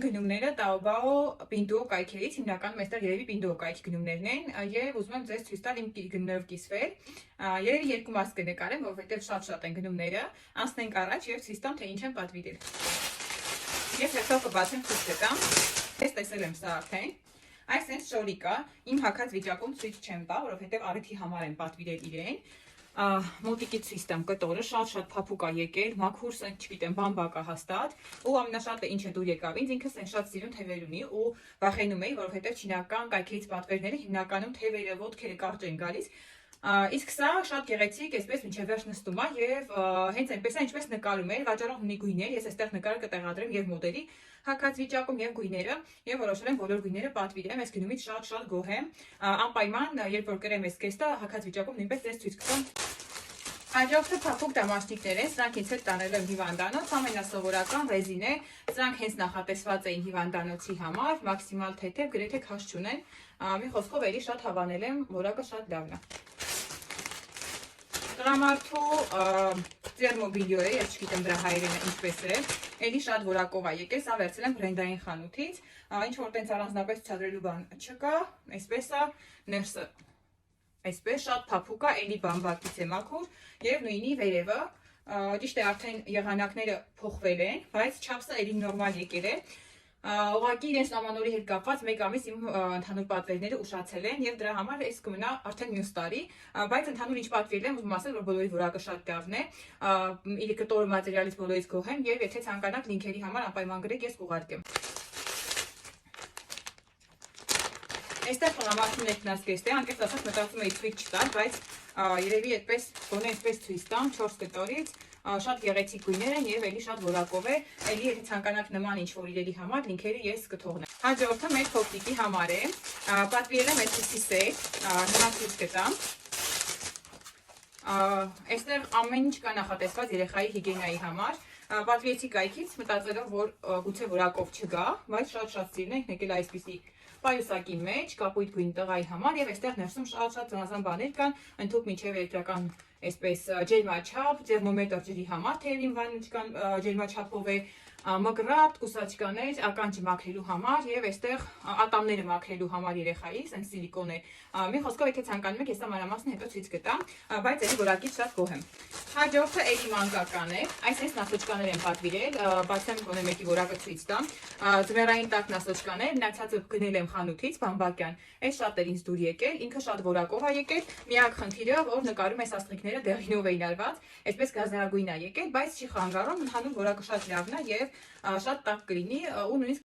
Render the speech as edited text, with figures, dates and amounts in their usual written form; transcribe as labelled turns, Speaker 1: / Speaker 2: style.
Speaker 1: գնումները Taobao Pinduo կայքերից, հիմնականում այստեղ երևի Pinduo կայքի գնումներն են, եւ ուզում եմ ձեզ ցույց տալ իմ գնումներով կիսվել։ Երևի երկու մաս կնկարեմ, որովհետեւ շատ են գնումները։ Անցնենք առաջ եւ ցույց տամ, թե ինչ եմ պատվիրել։ Ես հետո կբացեմ ցույց կտամ։ Ես տեսել եմ սա արդեն։ Այս sense շորիկ է, իմ հագած վիճակում ցույց չեմ տա, որովհետեւ առիթի համար եմ պատվիրել իրեն։ Մոտիկից ցույց տամ կտորը, շատ փափուկ է եկել, մաքուր, չգիտեմ, բամբակ է հաստատ, ու ամենաշատը ինչ է դուր եկավ ինձ, ինքս են շատ սիրուն թևեր ունի ու վախենում էի, որովհետեւ չինական կայքերից պատվերները հիմնականում թևերը, ոտքերը կարճ են գալիս։ Իսկ սա շատ գեղեցիկ, այսպես մինչև վերջ նստում է եւ հենց այնպես է ինչպես նկարում էր, վաճառող ունի գույներ, ես այստեղ նկարը կտեղադրեմ եւ մոդելի հագած վիճակում եւ գույները եւ որոշել եմ բոլոր գույները պատվիրեմ, այս գնումից շատ գոհ եմ, անպայման երբ որ կրեմ այս կեստը հագած վիճակում նույնպես դες ցույց կտամ։ Հաջորդը փափուկ դամաշնիկներ են, սրանք ինձ հետ տանել եմ հիվանդանոց, ամենասովորական ռեզին է, սրանք հենց նախատեսված էին հիվանդանոցի համար, մաքսիմալ թեթև, գրեթե քաշ չունեն, մի խոսքով էլի շատ հավանել եմ, որակը շատ լավն է։ Տղամարդու տերմոբիլյո է, ես չգիտեմ դրա հայերենը ինչպես է, էլի շատ որակով է եկել, սա վերցել եմ բրենդային խանութից, ինչ որ տենց առանձնապես ցուցադրելու բան չկա, այսպես է, ներսը այսպես շատ փափուկ է, էլի բամբակից է մաքուր եւ նույնի վերևը, ճիշտ է արդեն եղանակները փոխվել են, բայց չափսը էլի նորմալ եկել է։ Ուղղակի իրենց նամանորի հետ կապված մեկ ամիս իմ ընդհանուր պատվերները ուշացել են եւ դրա համար էս կմնա արդեն մյուս տարի, բայց ընդհանուր ինչ պատվիրել եմ, ուզում ասել, որ բոլորի որակը շատ լավն է, իր կտորը մատերիալից բոլորից գոհ եմ եւ եթե ցանկանաք լինքերի համար անպայման գրեք, ես կուղարկեմ։ Այստեղ տղամարդու ներքնասկեստ է, անկեղծ ասած մտածում էի ցույց չտալ, բայց երևի այդպես գոնե այսպես ցույց տամ 4 կտորից, շատ գեղեցիկ գույներ են եւ էլի շատ որակով է, էլի եթե ցանկանաք նման ինչ-որ իրերի համար լինքերը ես կթողնեմ։ Հաջորդը մեր փոքրիկի համար է, պատվիրել եմ այսպիսի սեթ, հիմա ցույց կտամ։ Այստեղ ամեն ինչ կա նախատեսված երեխայի հիգիենայի համար։ Պատվիրեցի կայքից, մտածելով, որ գուցե որակով չգա, բայց շատ սիրուն ենք եկել այսպիսի պայուսակի մեջ, կապույտ գույն տղայի համար եւ այստեղ ներսում շատ զանազան բաներ կան, ընդհանուր մինչեւ էլեկտրական այսպես ջերմաչափ, տերմոմետր ջրի համար, թեև վանիչ կան ջերմաչափով է, մկրատ, կուսաչկաներ, ականջը մաքրելու համար եւ այստեղ ատամները մաքրելու համար երեխայի, sense սիլիկոն է։ Մի խոսքով եթե ցանկանում եք, ես մանրամասն հետո ցույց կտամ, բայց էլի որակից շատ գոհ եմ։ Հաջորդը էլի մանկական է, այս նասոճկաներ եմ պատվիրել, բացեմ գոնե մեկի որակը ցույց տամ։ Ձմեռային տաք նասոճկաներ, մնացածը գնել եմ խանութից, բամբակյան։ Այս շատ էր ինձ դուր եկել, ինքը շատ որակով է եկել։ Միակ խնդիրը, որ նկարում այս աստղիկները դեղինով էին արված, այսպես գազարագույն է եկել, բայց չի խանգարում, ընդհանուր որակը շատ լավն է եւ շատ տաք կլինի ու նույնիսկ